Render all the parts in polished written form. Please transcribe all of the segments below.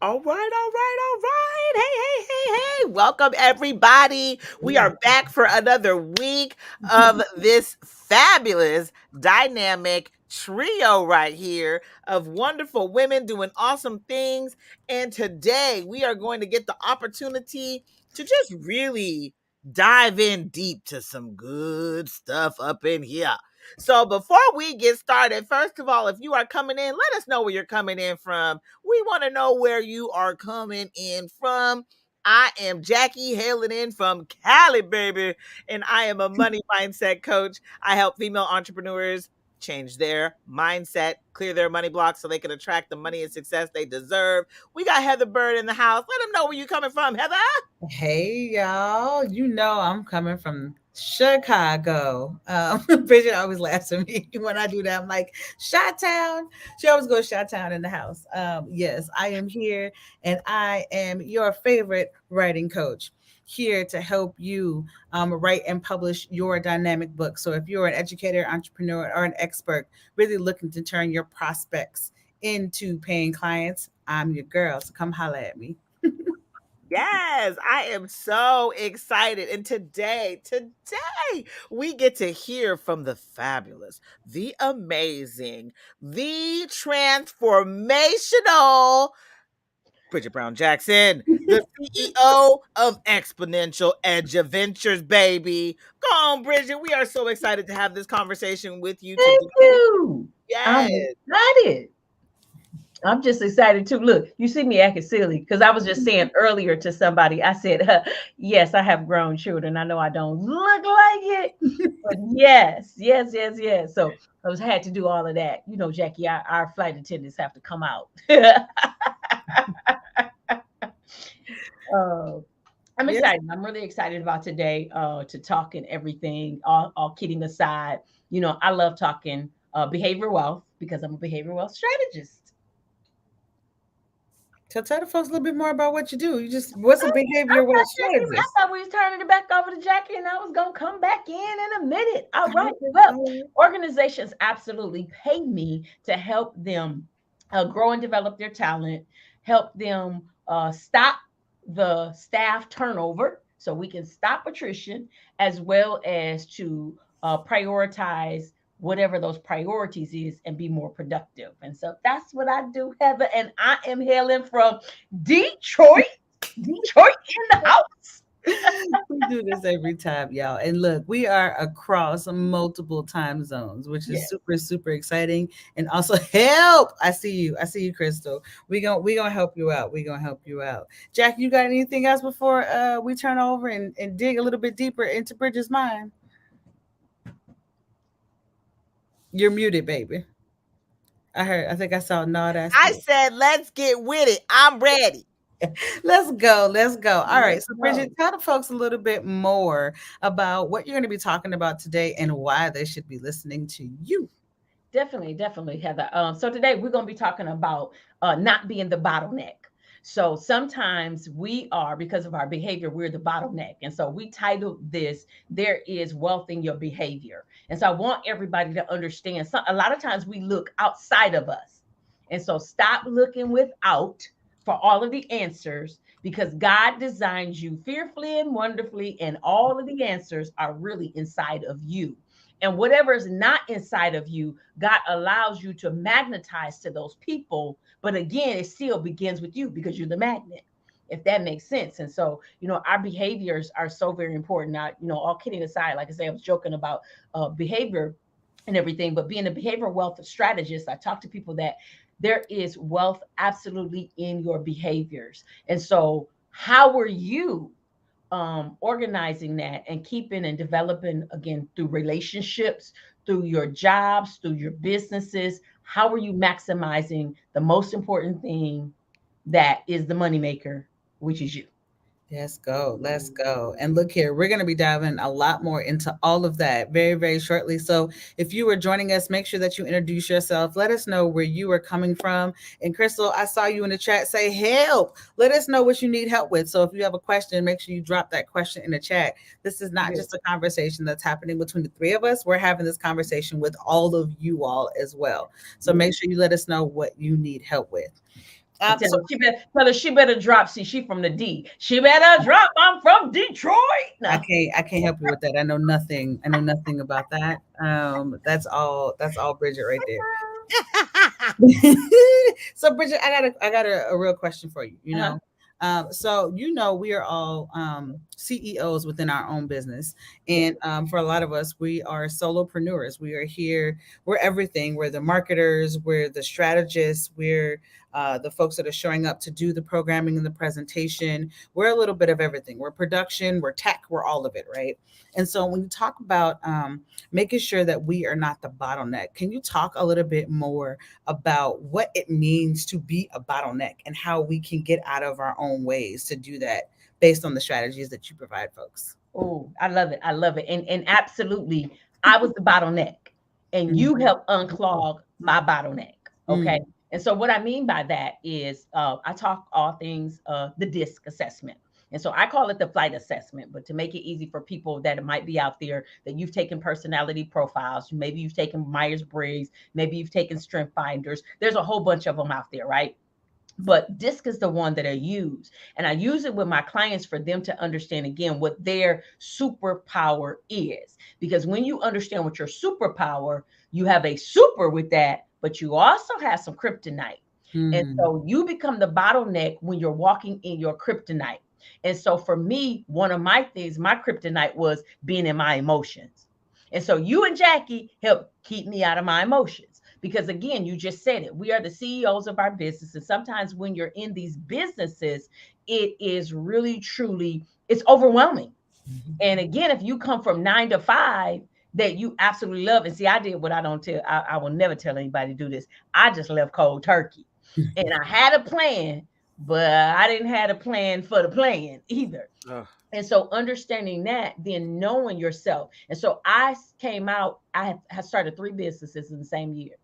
All right. Hey. Welcome, everybody. We are back for another week of this fabulous, dynamic trio right here of wonderful women doing awesome things. And today we are going to get the opportunity to just really dive in deep to some good stuff up in here. So before we get started, first of all, if you are coming in, let us know where you're coming in from. We want to know where you are coming in from. I am Jackie, hailing in from Cali, baby, and I am a money mindset coach. I help female entrepreneurs change their mindset, clear their money blocks so they can attract the money and success they deserve. We got Heather Bird in the house. Let them know where you coming from, Heather. Hey y'all, you know I'm coming from Chicago. Bridget always laughs at me when I do that. I'm like, Chi-Town. She always goes Chi-Town in the house. Yes, I am here and I am your favorite writing coach here to help you write and publish your dynamic book. So if you're an educator, entrepreneur, or an expert really looking to turn your prospects into paying clients, I'm your girl. So come holla at me. Yes, I am so excited. And today, we get to hear from the fabulous, the amazing, the transformational Bridget Brown Jackson, the CEO of Exponential Edge Adventures, baby. Go on, Bridget. We are so excited to have this conversation with you Thank today. you. I'm Yes. excited. I'm just excited too. Look, you see me acting silly because I was just saying earlier to somebody, I said, yes, I have grown children. I know I don't look like it, but yes. So had to do all of that. You know, Jackie, our flight attendants have to come out. I'm excited. I'm really excited about today to talk and everything, all kidding aside. You know, I love talking behavioral wealth because I'm a behavioral wealth strategist. So tell the folks a little bit more about what you do. What's a behavior wealth I strategist? thought we was turning it back over to Jackie and I was going to come back in a minute. All right. Well, organizations absolutely pay me to help them grow and develop their talent, help them stop the staff turnover so we can stop attrition, as well as to prioritize whatever those priorities is and be more productive. And so that's what I do, Heather. And I am hailing from Detroit. Detroit in the house. We do this every time, y'all. And look, we are across multiple time zones, which is super, super exciting. And also help. I see you. Crystal. We gonna help you out. Jack, you got anything else before we turn over and dig a little bit deeper into Bridget's mind? You're muted, baby. I think I saw nod. I said, let's get with it. I'm ready. Let's go. All right. So, Bridget, tell the folks a little bit more about what you're going to be talking about today and why they should be listening to you. Definitely, Heather. So today we're going to be talking about not being the bottleneck. So sometimes we are, because of our behavior, we're the bottleneck. And so we titled this, There is Wealth in Your Behavior. And so I want everybody to understand, a lot of times we look outside of us. And so stop looking without for all of the answers, because God designed you fearfully and wonderfully, and all of the answers are really inside of you. And whatever is not inside of you, God allows you to magnetize to those people. But again, it still begins with you because you're the magnet, if that makes sense. And so, you know, our behaviors are so very important. Now, you know, all kidding aside, like I say, I was joking about behavior and everything, but being a behavioral wealth strategist, I talk to people that there is wealth absolutely in your behaviors. And so how are you organizing that and keeping and developing, again, through relationships, through your jobs, through your businesses? How are you maximizing the most important thing that is the moneymaker, which is you? Let's go. And look here, we're going to be diving a lot more into all of that very, very shortly. So if you are joining us, make sure that you introduce yourself. Let us know where you are coming from. And Crystal, I saw you in the chat say help. Let us know what you need help with. So if you have a question, make sure you drop that question in the chat. This is not just a conversation that's happening between the three of us. We're having this conversation with all of you all as well. So make sure you let us know what you need help with. And So tell her she better drop. See, she from the D. She better drop. I'm from Detroit. No. I can't help you with that. I know nothing. I know nothing about that. That's all. That's all Bridget right there. So Bridget, I got a real question for you. Uh-huh. So we are all CEOs within our own business, and for a lot of us, we are solopreneurs. We are here. We're everything. We're the marketers. We're the strategists. We're the folks that are showing up to do the programming and the presentation. We're a little bit of everything. We're production. We're tech. We're all of it, right? And so when you talk about making sure that we are not the bottleneck, can you talk a little bit more about what it means to be a bottleneck and how we can get out of our own ways to do that based on the strategies that you provide folks? Oh, I love it. I love it. And absolutely, I was the bottleneck and you helped unclog my bottleneck. Okay. Mm. And so what I mean by that is I talk all things the DISC assessment. And so I call it the flight assessment, but to make it easy for people that might be out there that you've taken personality profiles, maybe you've taken Myers-Briggs, maybe you've taken Strength Finders. There's a whole bunch of them out there, right? But DISC is the one that I use. And I use it with my clients for them to understand again what their superpower is. Because when you understand what your superpower, you have a super with that, but you also have some kryptonite. And so you become the bottleneck when you're walking in your kryptonite. And so for me, one of my things, my kryptonite was being in my emotions. And so you and Jackie help keep me out of my emotions. Because again, you just said it. We are the CEOs of our business. And sometimes when you're in these businesses, it is really, truly, it's overwhelming. And again, if you come from 9 to 5 that you absolutely love, and see, I did what I don't tell, I will never tell anybody to do this. I just left cold turkey. And I had a plan, but I didn't have a plan for the plan either. And so understanding that, then knowing yourself. And so I came out, I had started 3 businesses in the same year.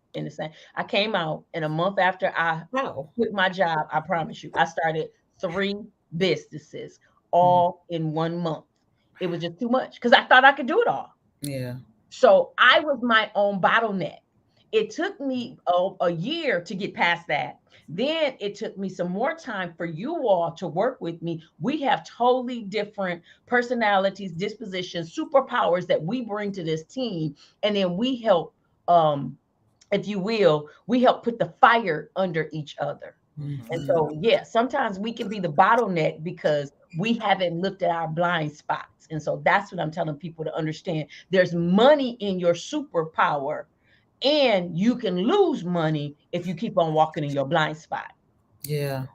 I came out in a month after I quit my job. I promise you, I started 3 businesses all in 1 month. It was just too much because I thought I could do it all. Yeah. So I was my own bottleneck. It took me a year to get past that. Then it took me some more time for you all to work with me. We have totally different personalities, dispositions, superpowers that we bring to this team. And then we help, if you will, we help put the fire under each other. And so, yeah, sometimes we can be the bottleneck because we haven't looked at our blind spots. And so that's what I'm telling people to understand. There's money in your superpower, and you can lose money if you keep on walking in your blind spot. Yeah.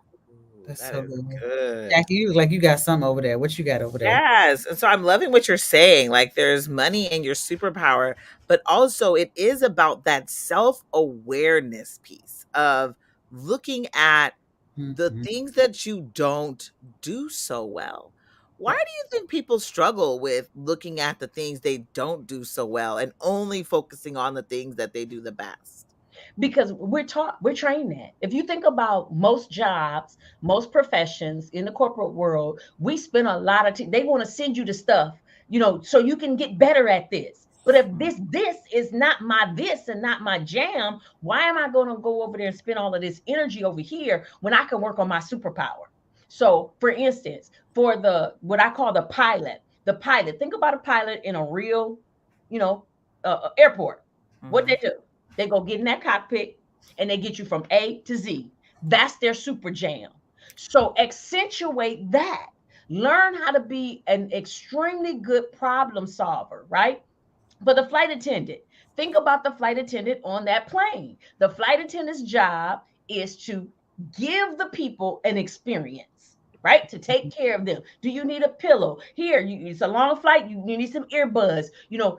That's That so is good. good. Jackie, you look like you got something over there. What you got over there? Yes. And so I'm loving what you're saying. Like there's money in your superpower, but also it is about that self-awareness piece of looking at the things that you don't do so well. Why do you think people struggle with looking at the things they don't do so well and only focusing on the things that they do the best? Because we're trained that. If you think about most jobs, most professions in the corporate world, we spend a lot of they want to send you the stuff, so you can get better at this. But if this is not my this and not my jam, why am I going to go over there and spend all of this energy over here when I can work on my superpower? So, for instance, for what I call the pilot, think about a pilot in a real, airport. What they do? They go get in that cockpit and they get you from A to Z. That's their super jam. So accentuate that. Learn how to be an extremely good problem solver, right? But the flight attendant, think about the flight attendant on that plane. The flight attendant's job is to give the people an experience, right? To take care of them. Do you need a pillow? Here, it's a long flight. You need some earbuds.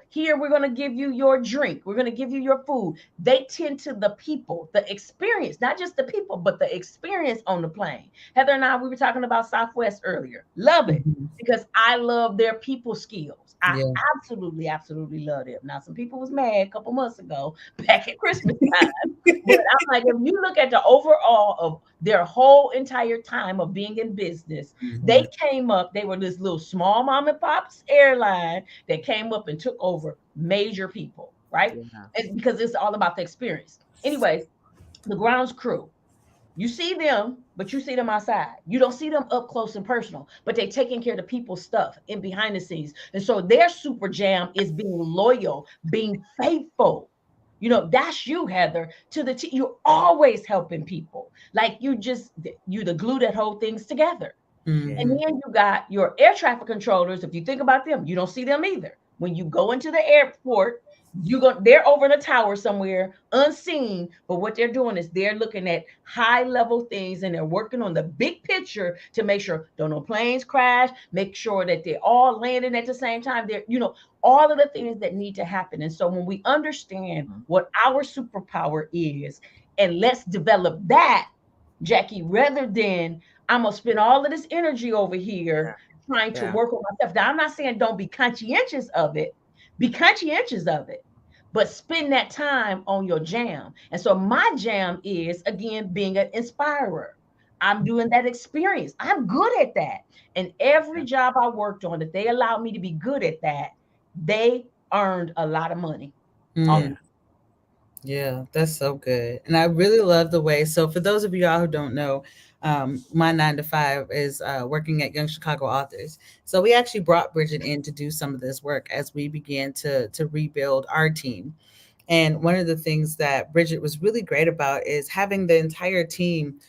Here we're going to give you your drink. We're going to give you your food. They tend to the people, the experience, not just the people, but the experience on the plane. Heather and I, we were talking about Southwest earlier. Love it because I love their people skills. I absolutely, absolutely love them. Now, some people was mad a couple months ago back at Christmas time. But I'm like, if you look at the overall of their whole entire time of being in business, they came up, they were this little small mom and pop's airline that came up and took over major people, right? And because it's all about the experience. Anyways, the grounds crew, You see them, but you see them outside. You don't see them up close and personal, but they taking care of the people's stuff and behind the scenes. And so their super jam is being loyal, being faithful. That's you, Heather, to the you're always helping people. Like you the glue that hold things together. And Mhm. then you got your air traffic controllers. If you think about them, you don't see them either. When you go into the airport, they're over in a tower somewhere unseen, but what they're doing is they're looking at high level things and they're working on the big picture to make sure don't no planes crash, make sure that they're all landing at the same time. They're, all of the things that need to happen. And so when we understand what our superpower is, and let's develop that, Jackie, rather than I'm gonna spend all of this energy over here trying to work on myself. Now, I'm not saying don't be conscientious of it, be conscientious of it, but spend that time on your jam. And so my jam is again being an inspirer. I'm doing that experience. I'm good at that. And every job I worked on that they allowed me to be good at that, they earned a lot of money. Mm. Yeah, that's so good. And I really love the way. So, for those of y'all who don't know, my 9 to 5 is working at Young Chicago Authors. So, we actually brought Bridget in to do some of this work as we began to rebuild our team. And one of the things that Bridget was really great about is having the entire team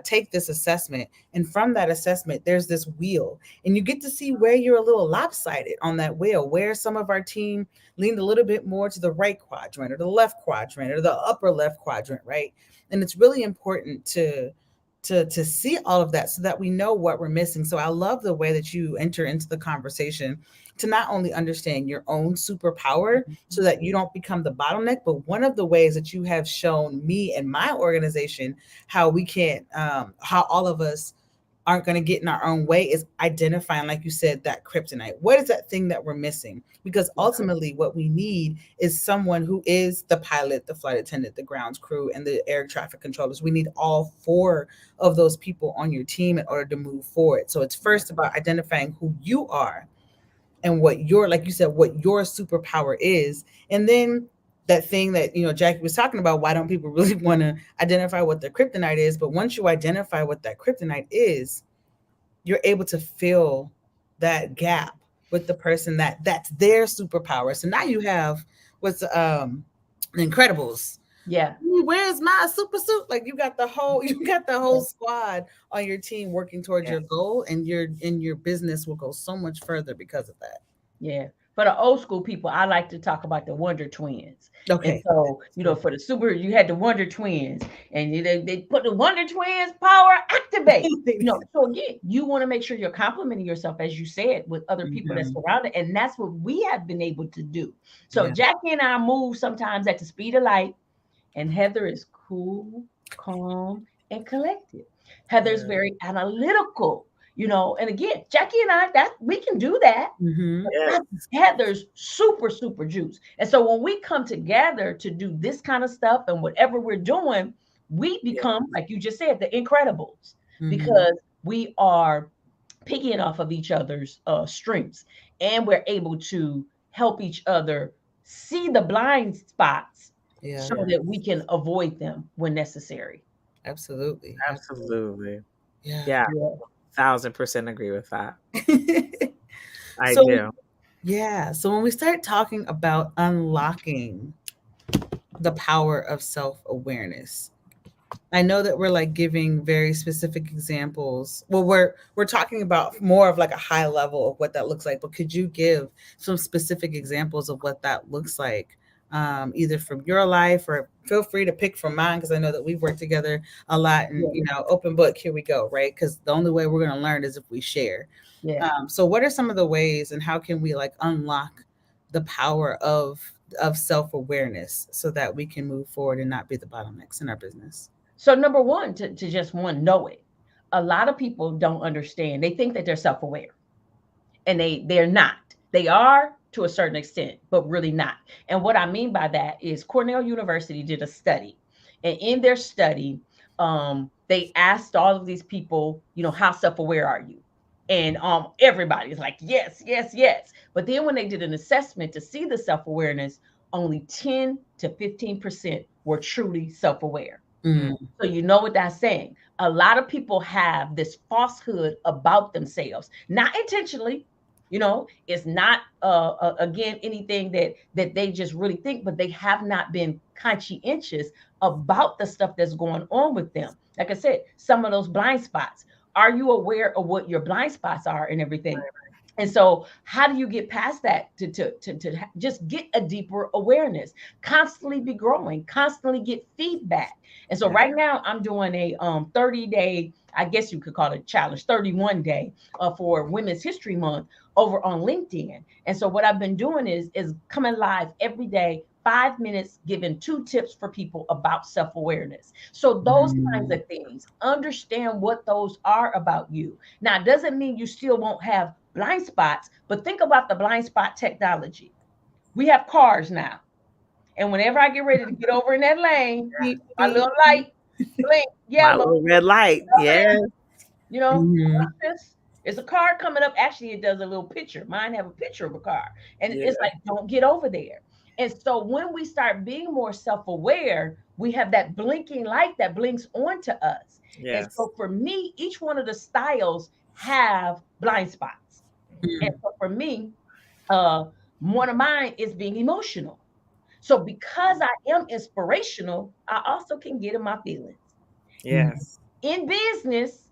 take this assessment. And from that assessment, there's this wheel, and you get to see where you're a little lopsided on that wheel, where some of our team leaned a little bit more to the right quadrant or the left quadrant or the upper left quadrant, right? And it's really important to see all of that so that we know what we're missing. So I love the way that you enter into the conversation to not only understand your own superpower so that you don't become the bottleneck, but one of the ways that you have shown me and my organization how we can how all of us aren't going to get in our own way is identifying, like you said, that kryptonite. What is that thing that we're missing? Because ultimately what we need is someone who is the pilot, the flight attendant, the grounds crew, and the air traffic controllers. We need all four of those people on your team in order to move forward. So it's first about identifying who you are and what your, like you said, what your superpower is. And then that thing that, Jackie was talking about, why don't people really want to identify what their kryptonite is? But once you identify what that kryptonite is, you're able to fill that gap with the person that's their superpower. So now you have what's the Incredibles. Yeah. Where's my super suit? Like you got the whole squad on your team working towards your goal, and your business will go so much further because of that. Yeah. For the old school people, I like to talk about the Wonder Twins. And Okay. so, for the super, you had the Wonder Twins, and they put the Wonder Twins power activate. So again, you want to make sure you're complimenting yourself, as you said, with other people that surround it. And that's what we have been able to do. So Jackie and I move sometimes at the speed of light, and Heather is cool, calm, and collected. Heather's very analytical, and again, Jackie and I, that we can do that. That's Heather's super, super juice. And so when we come together to do this kind of stuff and whatever we're doing, we become, like you just said, the Incredibles, because we are picking off of each other's strengths, and we're able to help each other see the blind spots so that we can avoid them when necessary. Absolutely. Yeah. 1,000% agree with that. I So, do. Yeah. So when we start talking about unlocking the power of self-awareness, I know that we're like giving very specific examples. Well, we're talking about more of like a high level of what that looks like, but could you give some specific examples of what that looks like? Either from your life, or feel free to pick from mine, because I know that we've worked together a lot, and open book, here we go, right? Because the only way we're going to learn is if we share. So what are some of the ways, and how can we like unlock the power of self-awareness so that we can move forward and not be the bottlenecks in our business? So number one, to just know it. A lot of people don't understand. They think that they're self-aware, and they're not. They are to a certain extent, but really not. And what I mean by that is Cornell University did a study, and in their study, they asked all of these people, how self-aware are you? And everybody's like, yes, yes, yes. But then when they did an assessment to see the self-awareness, only 10 to 15% were truly self-aware. Mm. So you know what that's saying. A lot of people have this falsehood about themselves, not intentionally. It's not again anything that they just really think, but they have not been conscientious about the stuff that's going on with them. Like I said, some of those blind spots. Are you aware of what your blind spots are and everything? And so, how do you get past that to just get a deeper awareness? Constantly be growing, constantly get feedback. And so, right now, I'm doing a 30-day, I guess you could call it a challenge, 31 day for Women's History Month over on LinkedIn. And so, what I've been doing is coming live every day, 5 minutes, giving 2 tips for people about self awareness. So, those kinds of things, understand what those are about you. Now, it doesn't mean you still won't have blind spots, but think about the blind spot technology. We have cars now. And whenever I get ready to get over in that lane, Beep, my beep. little light blink My yellow. little red light. Yeah. Mhm. This it's a car coming up. Actually, it does a little picture. Mine have a picture of a car. And Yeah. it's like, don't get over there. And so when we start being more self-aware, we have that blinking light that blinks onto us. And Yes. so for me, each one of the styles have blind spots. And Mm. so for me, uh, one of mine is being emotional. So because I am inspirational, I also can get in my feelings. Yes. In business,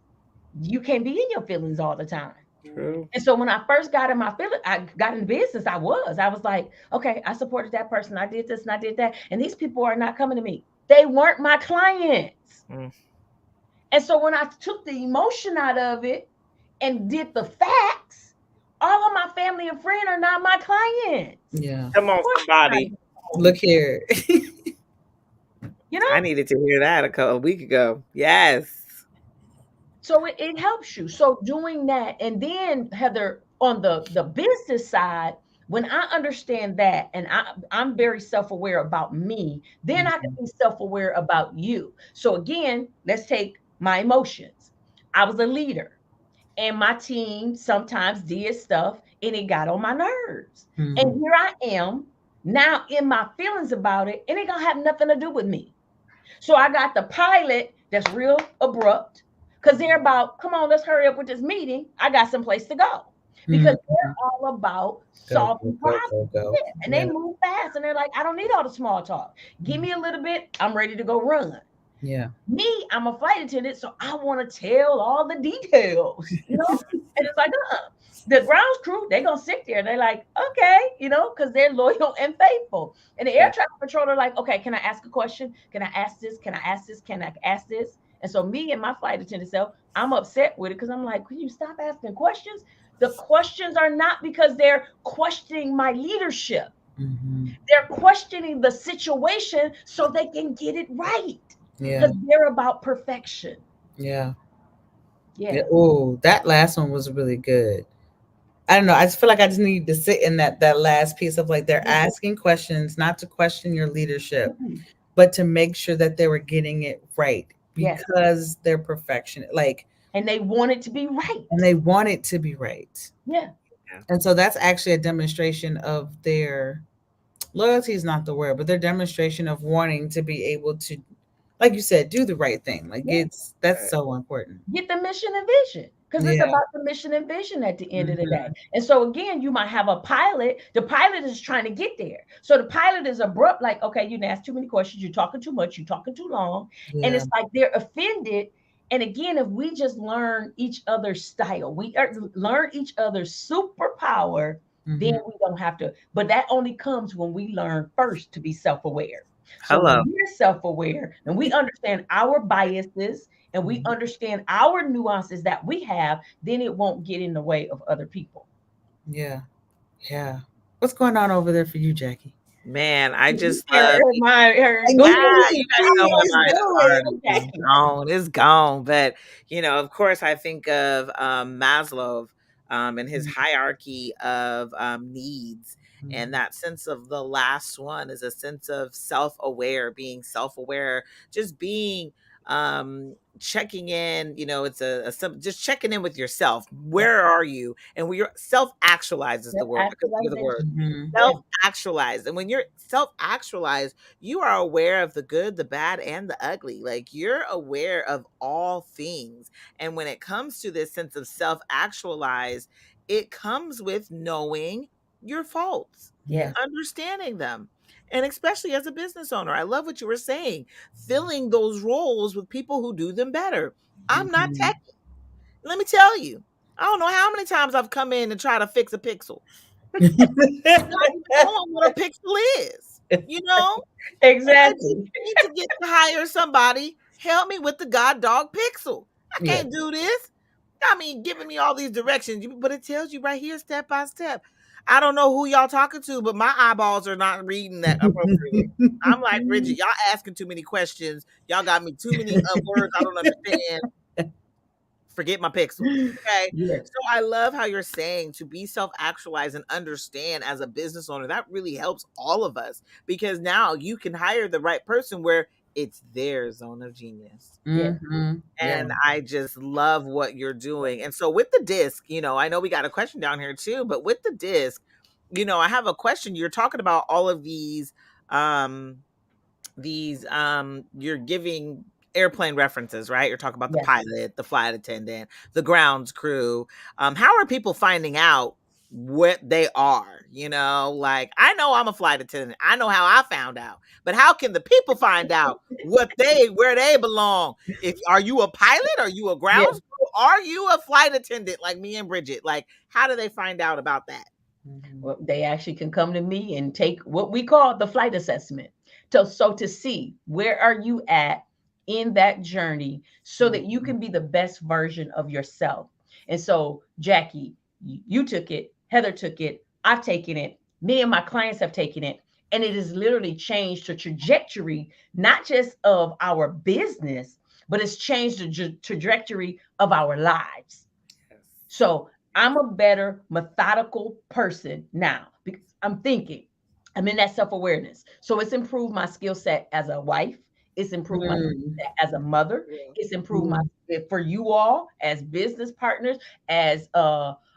you can't be in your feelings all the time. True. And so when I first got in my feeling, I got in business, I was like, okay, I supported that person. I did this and I did that. And these people are not coming to me. They weren't my clients. Mm. And so when I took the emotion out of it and did the facts, all of my family and friends are not my clients. Yeah. Come on, somebody. Look here. You know? I needed to hear that a week ago. Yes. So it helps you. So doing that, and then Heather, on the business side, when I understand that, and I'm very self-aware about me, then I can be self-aware about you. So again, let's take my emotions. I was a leader, and my team sometimes did stuff, and it got on my nerves. Mhm. And here I am now in my feelings about it, and it gonna have nothing to do with me. So I got the pilot that's real abrupt because they're about, come on, let's hurry up with this meeting. I got someplace to go. Because they're all about Go, solving go, problems. go, go. Yeah. And they move fast and they're like, I don't need all the small talk. Give me a little bit, I'm ready to go run. Yeah. Me, I'm a flight attendant, so I want to tell all the details, And it's like, the grounds crew, they're gonna sit there. They're like, okay, because they're loyal and faithful. And the air traffic controller, like, okay, can I ask a question? Can I ask this? Can I ask this? Can I ask this? And so me and my flight attendant self, I'm upset with it because I'm like, can you stop asking questions? The questions are not because they're questioning my leadership. Mhm. They're questioning the situation so they can get it right. Yeah. Because they're about perfection. Yeah. Yeah. Oh, that last one was really good. I don't know. I just feel like I just need to sit in that last piece of like they're asking questions, not to question your leadership, but to make sure that they were getting it right Yes. because they're perfection. Like, and they want it to be right. and they want it to be right. Yeah. And so that's actually a demonstration of their loyalty is not the word, but their demonstration of wanting to be able to, like you said, do the right thing. Like that's so important. Get the mission and vision. Because it's about the mission and vision at the end of the day. And so again, you might have a pilot. The pilot is trying to get there. So the pilot is abrupt, like, okay, you asked too many questions, you're talking too much, you're talking too long. Yeah. And it's like they're offended. And again, if we just learn each other's style, we learn each other's superpower, then we don't have to. But that only comes when we learn first to be self-aware. So when we're self-aware and we understand our biases and we understand our nuances that we have, then it won't get in the way of other people. Yeah. Yeah. What's going on over there for you, Jackie? Man, I just you guys know my mind is gone. But of course, I think of Maslow and his hierarchy of needs, and that sense of the last one is a sense of self-aware, being self-aware, just being checking in, it's just checking in with yourself. Where are you? And when you're self-actualized is the word. I couldn't think of the word. Self-actualization. Yeah. Self-actualized. And when you're self-actualized, you are aware of the good, the bad, and the ugly. Like, you're aware of all things. And when it comes to this sense of self-actualized, it comes with knowing your faults, Yeah. understanding them. And especially as a business owner, I love what you were saying, filling those roles with people who do them better. I'm not Mhm. techy. Let me tell you, I don't know how many times I've come in and try to fix a pixel, not even knowing what a pixel is, you know? And I just Exactly. need to get to hire somebody, help me with the god dog pixel. I Yeah. can't do this. I mean, giving me all these directions, but it tells you right here, step by step. I don't know who y'all talking to, but my eyeballs are not reading that appropriately. I'm like, Bridget, y'all asking too many questions. Y'all got me too many words I don't understand. Forget my pixel. Okay. Yeah. So I love how you're saying to be self actualized and understand as a business owner. That really helps all of us because now you can hire the right person where it's their zone of genius. Yeah. Mhm. Yeah. And I just love what you're doing. And so with the disc, I know we got a question down here too, but with the disc, I have a question. You're talking about all of you're giving airplane references, right? You're talking about the Yeah. pilot, the flight attendant, the grounds crew. How are people finding out what they are? Like, I know I'm a flight attendant. I know how I found out. But how can the people find out where they belong? If Are you a pilot? Are you a Yeah. grounds crew? Are you a flight attendant like me and Bridget? Like, how do they find out about that? Mhm. Well, they actually can come to me and take what we call the flight assessment. So to see where are you at in that journey so that you can be the best version of yourself. And so, Jackie, you took it, Heather took it, I've taken it, me and my clients have taken it, and it has literally changed the trajectory, not just of our business, but it's changed the trajectory of our lives. So I'm a better methodical person now because I'm thinking, I'm in that self awareness. So it's improved my skill set as a wife. It's improved my skill Mm. set as a mother. Yeah. It's improved my Mm. for you all as business partners, as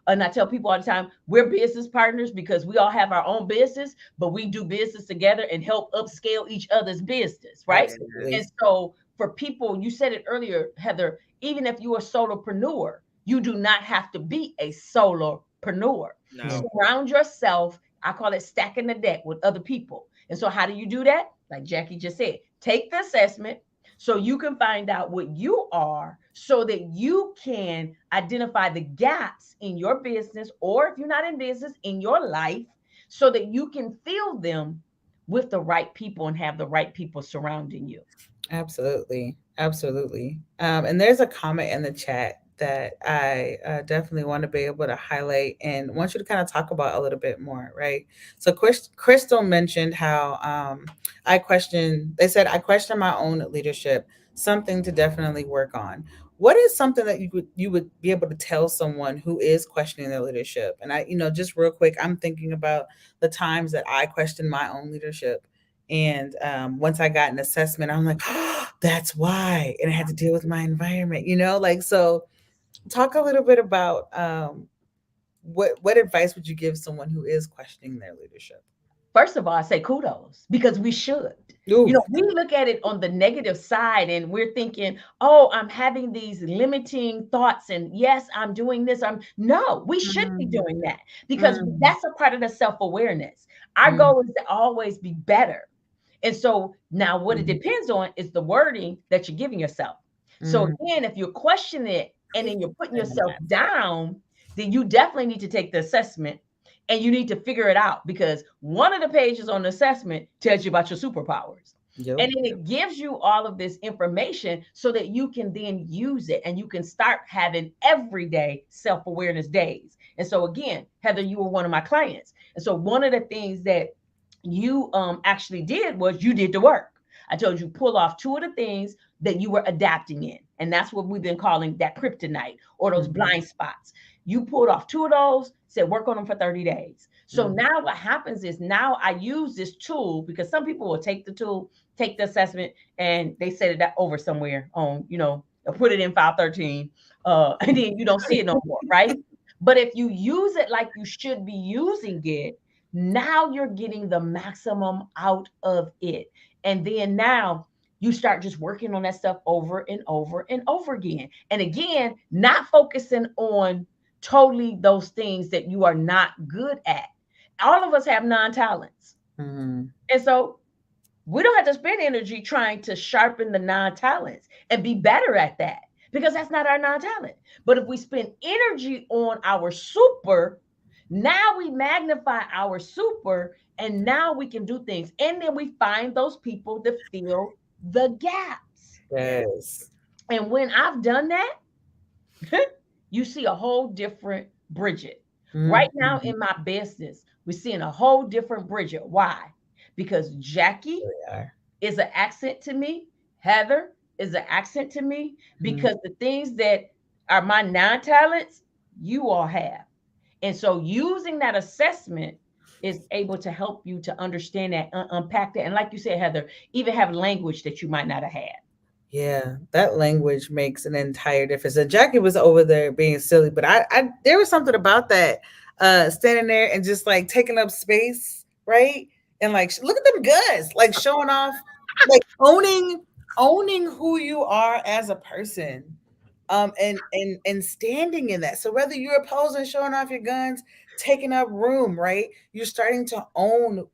and I tell people all the time, we're business partners because we all have our own business, but we do business together and help upscale each other's business, right? And Absolutely. so for people, you said it earlier, Heather, even if you're a solopreneur, you do not have to be a solopreneur. Yeah. No. Surround yourself, I call it stacking the deck with other people. And so, how do you do that? Like Jackie just said, take the assessment so you can find out what you are so that you can identify the gaps in your business, or if you're not in business, in your life, so that you can fill them with the right people and have the right people surrounding you. Absolutely. Absolutely. And there's a comment in the chat that I definitely want to be able to highlight and want you to kind of talk about a little bit more, right? So Crystal mentioned how they said, I question my own leadership, something to definitely work on. What is something that you would be able to tell someone who is questioning their leadership? And just real quick, I'm thinking about the times that I questioned my own leadership. And once I got an assessment, I'm like, oh, that's why. And I had to deal with my environment, so talk a little bit about what advice would you give someone who is questioning their leadership? First of all, I say kudos because we should. Ooh. We look at it on the negative side and we're thinking, oh, I'm having these limiting thoughts. And yes, I'm doing this. No, we should be Mm, doing that because mm, that's a part of the self awareness. Our mm, goal is to always be better. And so now what it mm, depends on is the wording that you're giving yourself. So mm. again, if you're questioning it and then you're putting And yourself that's down, then you definitely need to take the assessment and you need to figure it out because one of the pages on the assessment tells you about your superpowers. Yep. And then it gives you all of this information so that you can then use it and you can start having everyday self awareness days. And so, again, Heather, you were one of my clients. And so, one of the things that you actually did was you did the work. I told you pull off 2 of the things that you were adapting in. And that's what we've been calling that kryptonite or those blind spots. You pulled off 2 of those, said work on them for 30 days. So now what happens is now I use this tool because some people will take the tool, take the assessment, and they set it over somewhere on, put it in file 13, and then you don't see it no more, right? But if you use it like you should be using it, now you're getting the maximum out of it. And then now you start just working on that stuff over and over and over again. And again, not focusing on totally those things that you are not good at. All of us have non-talents. And so we don't have to spend energy trying to sharpen the non-talents and be better at that because that's not our non-talent. But if we spend energy on our super, now we magnify our super and now we can do things. And then we find those people to fill the gaps. Yes. And when I've done that, you see a whole different Bridget. Right now in my business, we're seeing a whole different Bridget. Why? Because Jackie is an accent to me. Heather is an accent to me because the things that are my non-talents, you all have. And so using that assessment is able to help you to understand that, unpack that. And like you said, Heather, even have language that you might not have had. Yeah, that language makes an entire difference. And Jackie was over there being silly, but I there was something about that, standing there and just like taking up space, right? And like, look at them goods, like showing off, like owning who you are as a person, and standing in that. So whether you're posing, showing off your guns, taking up room, right? You're starting to own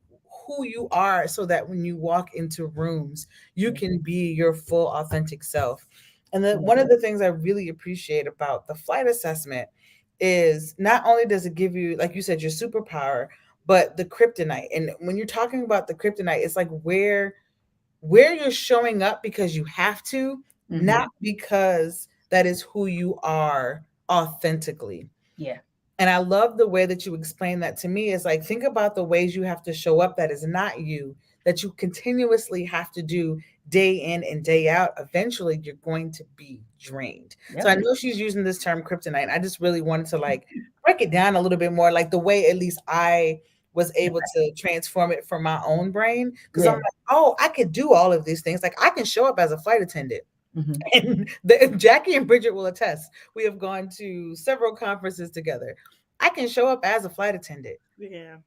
who you are so that when you walk into rooms, you can be your full authentic self. And then one of the things I really appreciate about the flight assessment is not only does it give you, like you said, your superpower, but the kryptonite. And when you're talking about the kryptonite, it's like where you're showing up because you have to, not because that is who you are authentically. Yeah. And I love the way that you explain that to me. Is like, think about the ways you have to show up that is not you, that you continuously have to do day in and day out. Eventually, you're going to be drained. Yep. So I know she's using this term kryptonite. I just really wanted to like break it down a little bit more, like the way at least I was able to transform it for my own brain. Because I'm like, oh, I could do all of these things. Like I can show up as a flight attendant. And Jackie and Bridget will attest. We have gone to several conferences together. I can show up as a flight attendant. Yeah.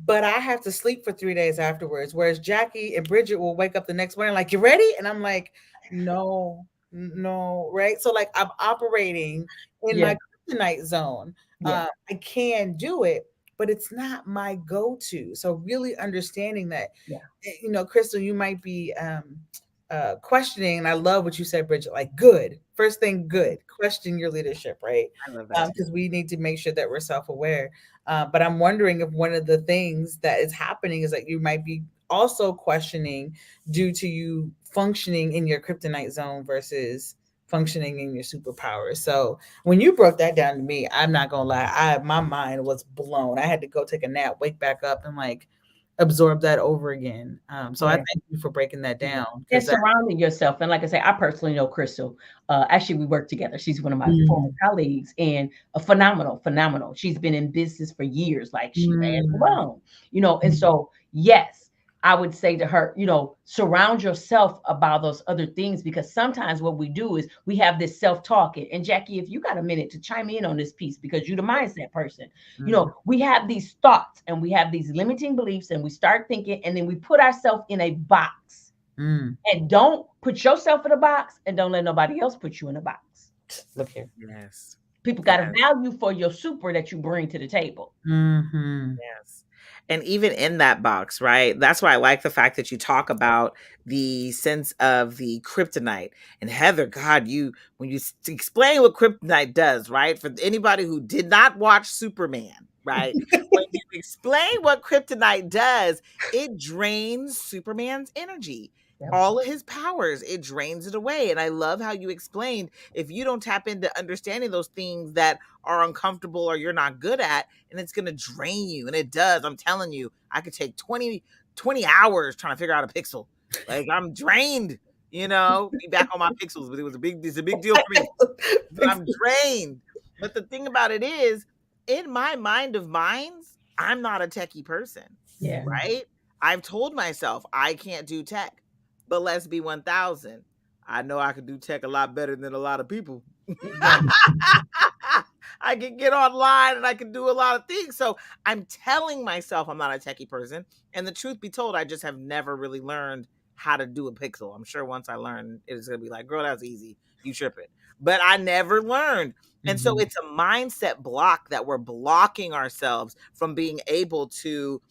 But I have to sleep for 3 days afterwards. Whereas Jackie and Bridget will wake up the next morning like, you ready? And I'm like, no, right? So like I'm operating in my kryptonite zone. I can do it, but it's not my go-to. So really understanding that, Crystal, you might be questioning, and I love what you said, Bridget, like good. First thing, good. Question your leadership, right? I love that. Because we need to make sure that we're self-aware. But I'm wondering if one of the things that is happening is that you might be also questioning due to you functioning in your kryptonite zone versus functioning in your superpowers. So when you broke that down to me, I'm not gonna lie, my mind was blown. I had to go take a nap, wake back up, and like absorb that over again. So I thank you for breaking that down. And surrounding yourself. And like I say, I personally know Crystal. Actually, we work together. She's one of my former colleagues and a phenomenal. She's been in business for years, like she ran alone, and so, yes, I would say to her, surround yourself about those other things, because sometimes what we do is we have this self-talk. And Jackie, if you got a minute to chime in on this piece, because you're the mindset person, we have these thoughts and we have these limiting beliefs and we start thinking and then we put ourselves in a box. And don't put yourself in a box and don't let nobody else put you in a box. Look here. Yes. People got a value for your super that you bring to the table. Yes. And even in that box, right? That's why I like the fact that you talk about the sense of the kryptonite. And Heather, God, when you explain what kryptonite does, right? For anybody who did not watch Superman, right? When you explain what kryptonite does, it drains Superman's energy. All of his powers, it drains it away. And I love how you explained, if you don't tap into understanding those things that are uncomfortable or you're not good at, and it's going to drain you. And it does. I'm telling you, I could take 20 hours trying to figure out a pixel. Like I'm drained, be back on my pixels, but it's a big deal for me. But I'm drained. But the thing about it is, in my mind of minds, I'm not a techie person, Yeah. right? I've told myself I can't do tech, but let's be 1,000. I know I can do tech a lot better than a lot of people. Exactly. I can get online and I can do a lot of things. So I'm telling myself I'm not a techie person. And the truth be told, I just have never really learned how to do a pixel. I'm sure once I learn, it's going to be like, girl, that's easy. You tripping. But I never learned. And so it's a mindset block that we're blocking ourselves from being able to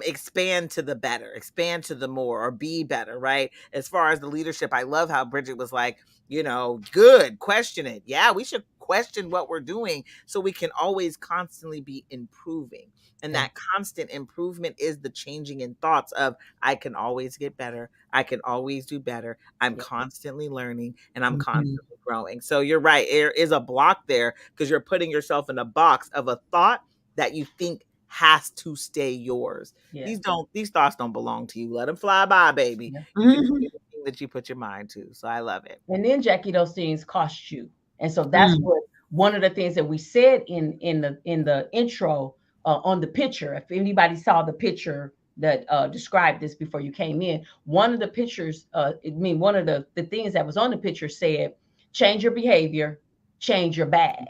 expand to the better, expand to the more, or be better, right? As far as the leadership, I love how Bridget was like, good, question it. Yeah, we should question what we're doing so we can always constantly be improving. And that constant improvement is the changing in thoughts of, I can always get better. I can always do better. I'm constantly learning and I'm constantly growing. So you're right. There is a block there because you're putting yourself in a box of a thought that you think has to stay yours. Yeah. These thoughts don't belong to you. Let them fly by, baby. Yeah. You can do anything that you put your mind to. So I love it. And then, Jackie, those things cost you. And so that's what one of the things that we said in the intro on the picture. If anybody saw the picture that described this before you came in, one of the pictures, one of the things that was on the picture said, change your behavior, change your bag.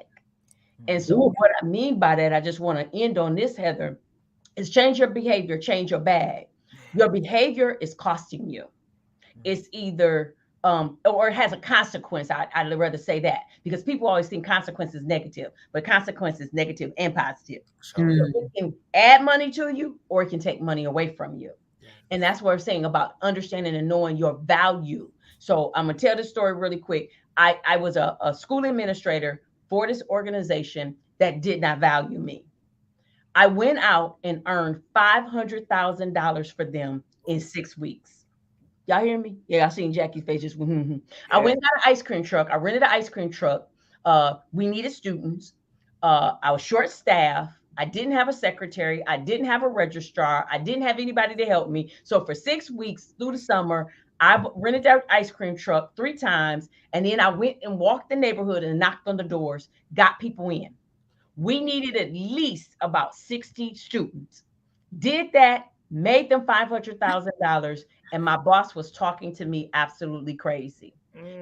And so what I mean by that, I just want to end on this, Heather, is change your behavior, change your bag. Your behavior is costing you. It's either or it has a consequence. I'd rather say that, because people always think consequence is negative, but consequence is negative and positive. So it can add money to you or it can take money away from you. And that's what I'm saying about understanding and knowing your value. So I'm going to tell this story really quick. I was a school administrator for this organization that did not value me. I went out and earned $500,000 for them in 6 weeks. Y'all hear me? Yeah, I seen Jackie's face just. I went and got an ice cream truck. I rented an ice cream truck. We needed students. I was short staffed. I didn't have a secretary. I didn't have a registrar. I didn't have anybody to help me. So for 6 weeks through the summer, I rented that ice cream truck 3 times. And then I went and walked the neighborhood and knocked on the doors, got people in. We needed at least about 60 students. Did that, made them $500,000. And my boss was talking to me absolutely crazy.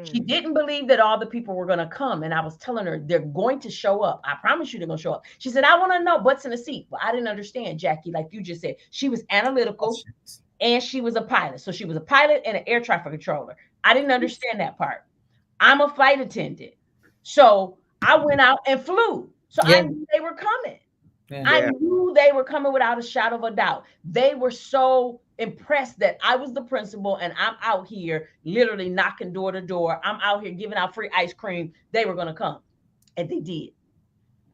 She didn't believe that all the people were going to come. And I was telling her, they're going to show up. I promise you they're going to show up. She said, I want to know what's in the seat. Well, I didn't understand, Jackie, like you just said. She was analytical and she was a pilot. So she was a pilot and an air traffic controller. I didn't understand that part. I'm a flight attendant. So I went out and flew. So I knew they were coming. I knew they were coming without a shadow of a doubt. They were so impressed that I was the principal and I'm out here literally knocking door to door. I'm out here giving out free ice cream. They were going to come. And they did.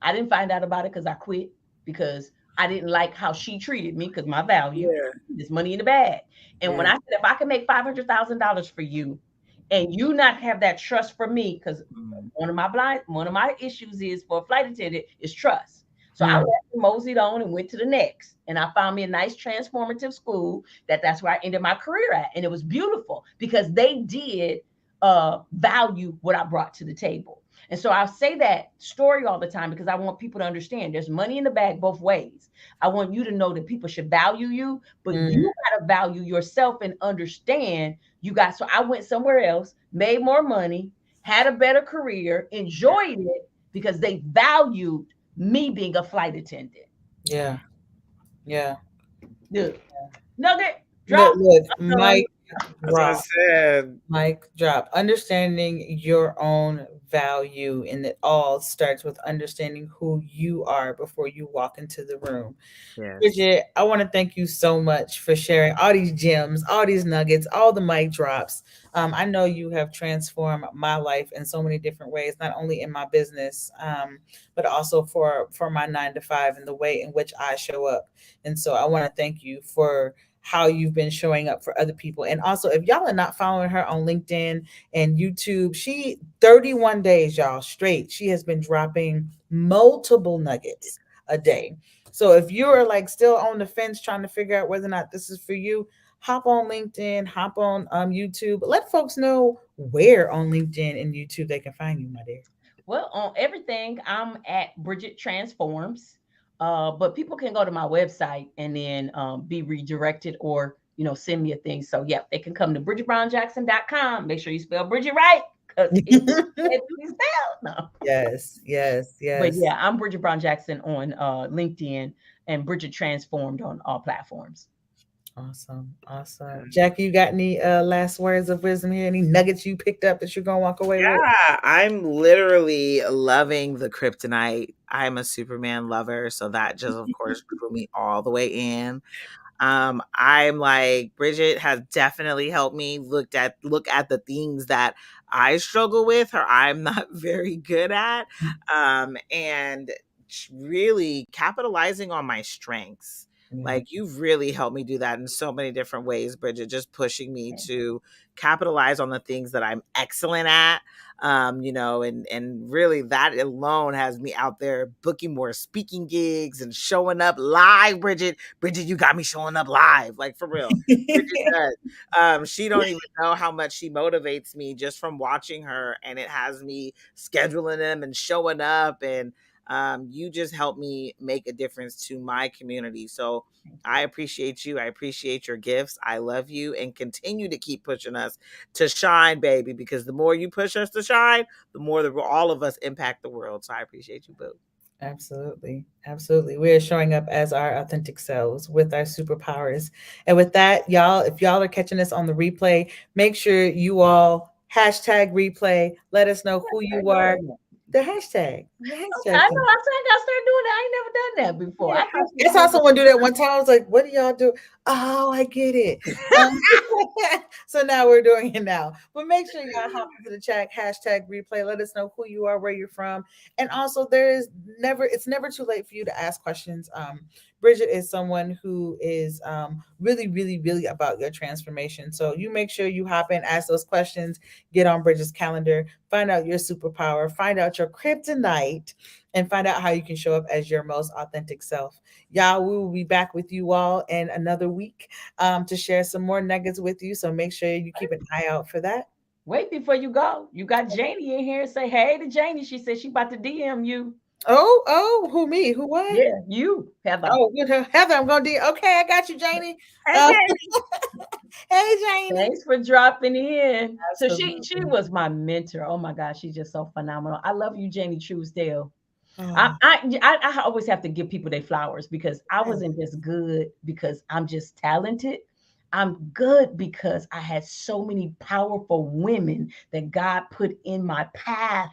I didn't find out about it because I quit, because I didn't like how she treated me, because my value is money in the bag. And when I said, if I can make $500,000 for you and you not have that trust for me, because one of my issues is for a flight attendant is trust. So I moseyed on and went to the next. And I found me a nice transformative school that's where I ended my career at. And it was beautiful because they did value what I brought to the table. And so I'll say that story all the time because I want people to understand there's money in the bag both ways. I want you to know that people should value you, but you got to value yourself and understand you got. So I went somewhere else, made more money, had a better career, enjoyed it because they valued me being a flight attendant. Yeah. Look. Nugget, drop. Look, Mike drop. Mike drop. Understanding your own value, and it all starts with understanding who you are before you walk into the room. Bridget, I want to thank you so much for sharing all these gems, all these nuggets, all the mic drops. I know you have transformed my life in so many different ways, not only in my business, but also for my 9 to 5 and the way in which I show up. And so I want to thank you for how you've been showing up for other people. And also, if y'all are not following her on LinkedIn and YouTube, she 31 days, y'all, straight, she has been dropping multiple nuggets a day. So if you're like still on the fence trying to figure out whether or not this is for you, hop on LinkedIn, hop on YouTube. Let folks know where on LinkedIn and YouTube they can find you, my dear. Well, on everything, I'm at Bridget Transforms. But people can go to my website and then be redirected or, send me a thing. So, yeah, they can come to BridgetBrownJackson.com. Make sure you spell Bridget right because it can't be spelled. No. Yes, yes, But yes. yeah, I'm Bridget Brown Jackson on LinkedIn and Bridget Transformed on all platforms. Awesome, awesome. Jackie, you got any last words of wisdom here? Any nuggets you picked up that you're gonna walk away with? Yeah, I'm literally loving the kryptonite. I'm a Superman lover, so that just of course drew me all the way in. I'm like Bridget has definitely helped me look at the things that I struggle with or I'm not very good at. And really capitalizing on my strengths. Yeah. Like you've really helped me do that in so many different ways, Bridget, just pushing me to capitalize on the things that I'm excellent at. And really that alone has me out there booking more speaking gigs and showing up live, Bridget, you got me showing up live, like for real. Bridget does. She don't even know how much she motivates me just from watching her, and it has me scheduling them and showing up, and you just help me make a difference to my community. So I appreciate you. I appreciate your gifts. I love you, and continue to keep pushing us to shine, baby, because the more you push us to shine, the more that all of us impact the world. So I appreciate you, boo. Absolutely. Absolutely. We are showing up as our authentic selves with our superpowers. And with that, y'all, if y'all are catching us on the replay, make sure you all hashtag replay. Let us know who you are. The hashtag. The Okay, hashtag. I know. I think I started doing that. I ain't never done that before. Yeah, I thought I saw someone do that one time. I was like, what do y'all do? Oh, I get it. Um, so now we're doing it now. But make sure y'all hop into the chat, hashtag replay. Let us know who you are, where you're from. And also it's never too late for you to ask questions. Bridget is someone who is really, really, really about your transformation. So you make sure you hop in, ask those questions, get on Bridget's calendar, find out your superpower, find out your kryptonite, and find out how you can show up as your most authentic self. Y'all, we will be back with you all in another week to share some more nuggets with you. So make sure you keep an eye out for that. Wait before you go. You got Janie in here. Say hey to Janie. She said she about to DM you. Oh, who me? Who what? Yeah, you, Heather. Oh, good. Heather, I'm going to Okay, I got you, Janie. Hey, Uh, Janie. hey, Janie. Thanks for dropping in. So she Absolutely. was my mentor. Oh my gosh, she's just so phenomenal. I love you, Janie Truesdale. I, Oh, I I always have to give people their flowers because I yes. wasn't just good because I'm just talented. I'm good because I had so many powerful women that God put in my path.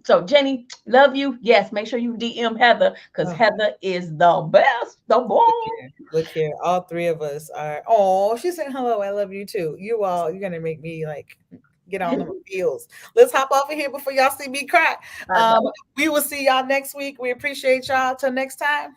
So Jenny, love you. Yes, make sure you DM Heather because Oh, Heather is the best, the bomb. look here. Look here. All three of us are. Oh, she said hello. I love you too. You're going to make me like get on the feels. Let's hop off of here before y'all see me cry. I Um, know. we will see y'all next week. We appreciate y'all. Till next time.